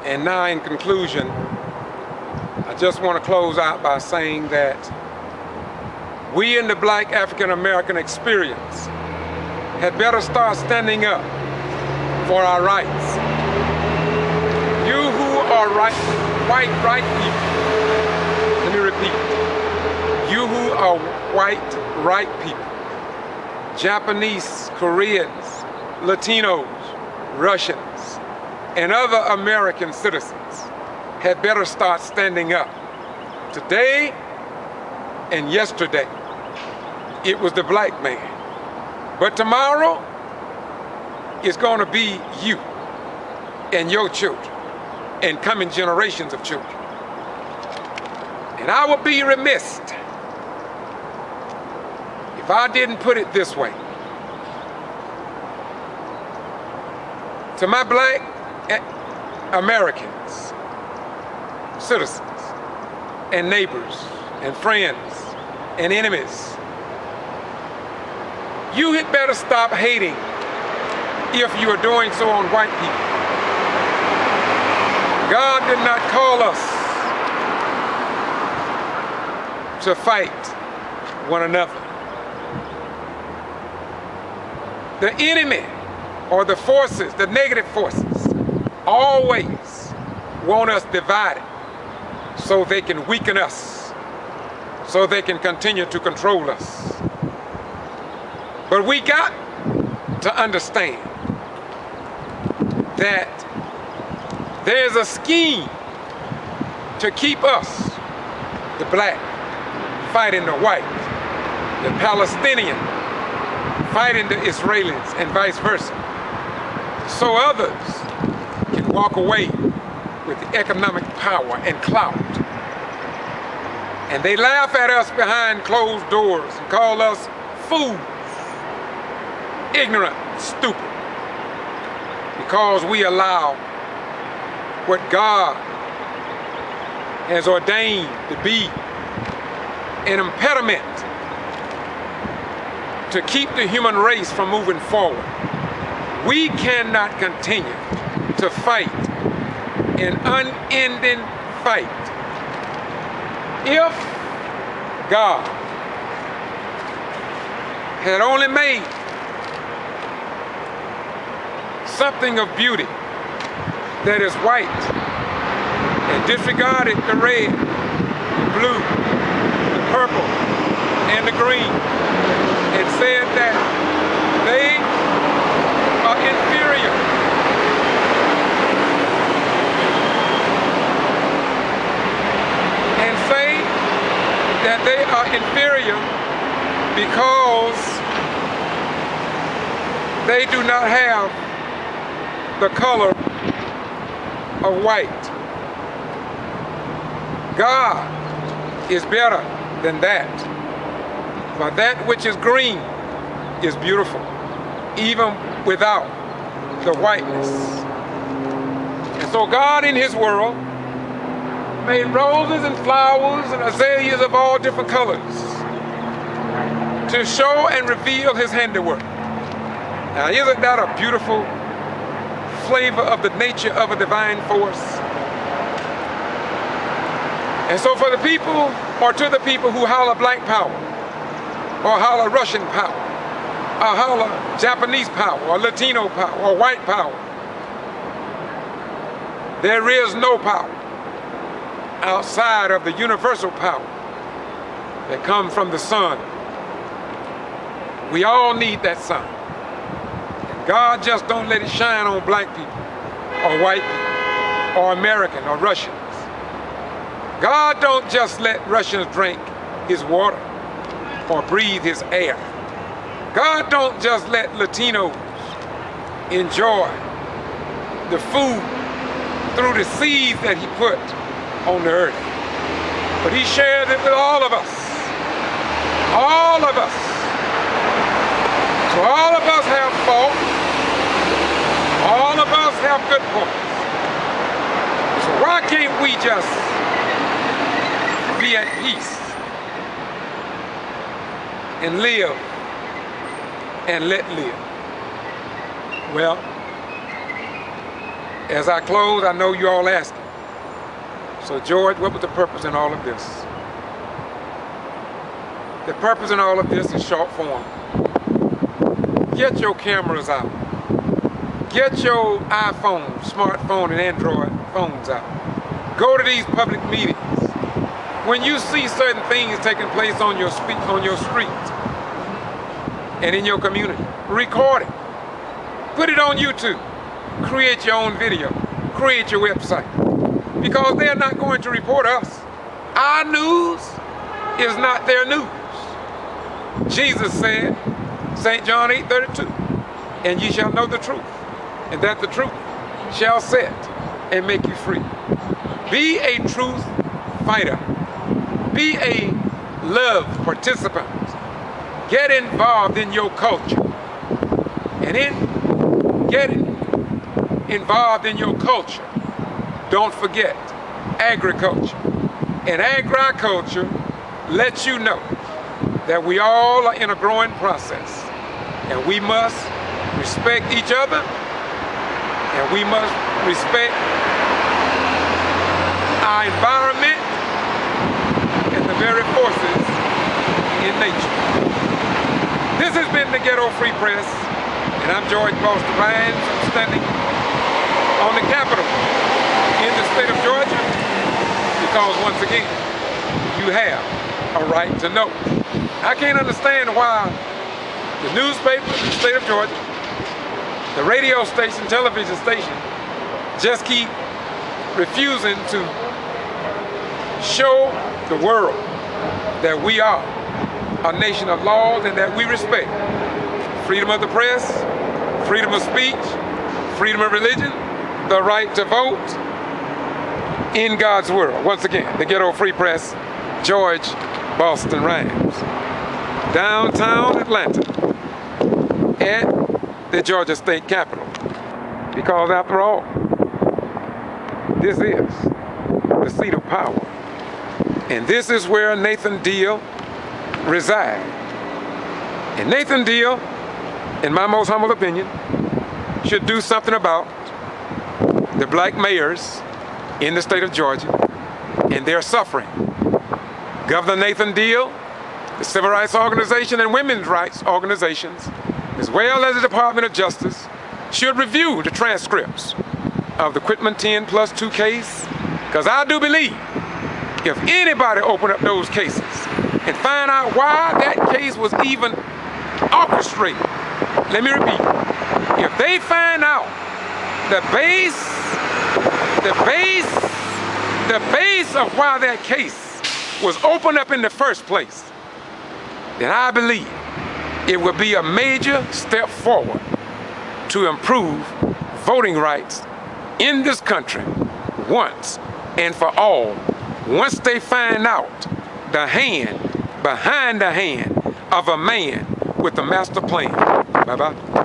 And now in conclusion, I just want to close out by saying that we in the Black African American experience had better start standing up for our rights. You who are white right people, let me repeat, you who are white right people, Japanese, Koreans, Latinos, Russians, and other American citizens had better start standing up. Today and yesterday, it was the black man. But tomorrow, it's going to be you and your children and coming generations of children. And I would be remiss if I didn't put it this way. To my black Americans, citizens, and neighbors, and friends, and enemies, you had better stop hating if you are doing so on white people. God did not call us to fight one another. The enemy, or the forces, the negative forces, always want us divided so they can weaken us, so they can continue to control us. But we got to understand that there's a scheme to keep us, the black, fighting the white, the Palestinian fighting the Israelis, and vice versa, so others can walk away with the economic power and clout. And they laugh at us behind closed doors and call us fools, ignorant, stupid, because we allow what God has ordained to be an impediment to keep the human race from moving forward. We cannot continue to fight an unending fight if God had only made something of beauty that is white and disregarded the red, the blue, the purple, and the green, and said that they are inferior. And say that they are inferior because they do not have the color of white. God is better than that. For that which is green is beautiful, even without the whiteness. And so God in his world made roses and flowers and azaleas of all different colors to show and reveal his handiwork. Now, isn't that a beautiful flavor of the nature of a divine force? And so for the people, or to the people who holler black power, or holler Russian power, or holler Japanese power, or Latino power, or white power, there is no power outside of the universal power that comes from the sun. We all need that sun. And God just don't let it shine on black people, or white people, or American, or Russians. God don't just let Russians drink his water or breathe his air. God don't just let Latinos enjoy the food through the seeds that he put on the earth. But he shares it with all of us. All of us. So all of us have faults. All of us have good points. So why can't we just be at peace and live and let live? Well, As I close, I know you all asking. So George, what was the purpose in all of this? The purpose in all of this is short form. Get your cameras out. Get your iPhone, smartphone, and Android phones out. Go to these public meetings. When you see certain things taking place on your street and in your community, record it. Put it on YouTube. Create your own video. Create your website. Because they're not going to report us. Our news is not their news. Jesus said, St. John 8:32, and ye shall know the truth, and that the truth shall set and make you free. Be a truth fighter. Be a love participant. Get involved in your culture. And in getting involved in your culture, don't forget agriculture. And agriculture lets you know that we all are in a growing process. And we must respect each other. And we must respect our environment and the very forces in nature. This has been the Ghetto Free Press, and I'm George Boston Rhymes. I'm standing on the Capitol in the state of Georgia because, once again, you have a right to know. I can't understand why the newspaper in the state of Georgia, the radio station, television station, just keep refusing to show the world that we are a nation of laws and that we respect freedom of the press, freedom of speech, freedom of religion, the right to vote in God's world. Once again, the Ghetto Free Press, George Boston Rhymes, downtown Atlanta at the Georgia State Capitol. Because after all, this is the seat of power. And this is where Nathan Deal resides. And Nathan Deal, in my most humble opinion, should do something about the black mayors in the state of Georgia and their suffering. Governor Nathan Deal, the civil rights organization and women's rights organizations, as well as the Department of Justice, should review the transcripts of the Quitman 10+2 case, because I do believe if anybody open up those cases and find out why that case was even orchestrated, let me repeat, if they find out the base of why that case was opened up in the first place, then I believe it will be a major step forward to improve voting rights in this country once and for all, once they find out the hand behind the hand of a man with a master plan. Bye-bye.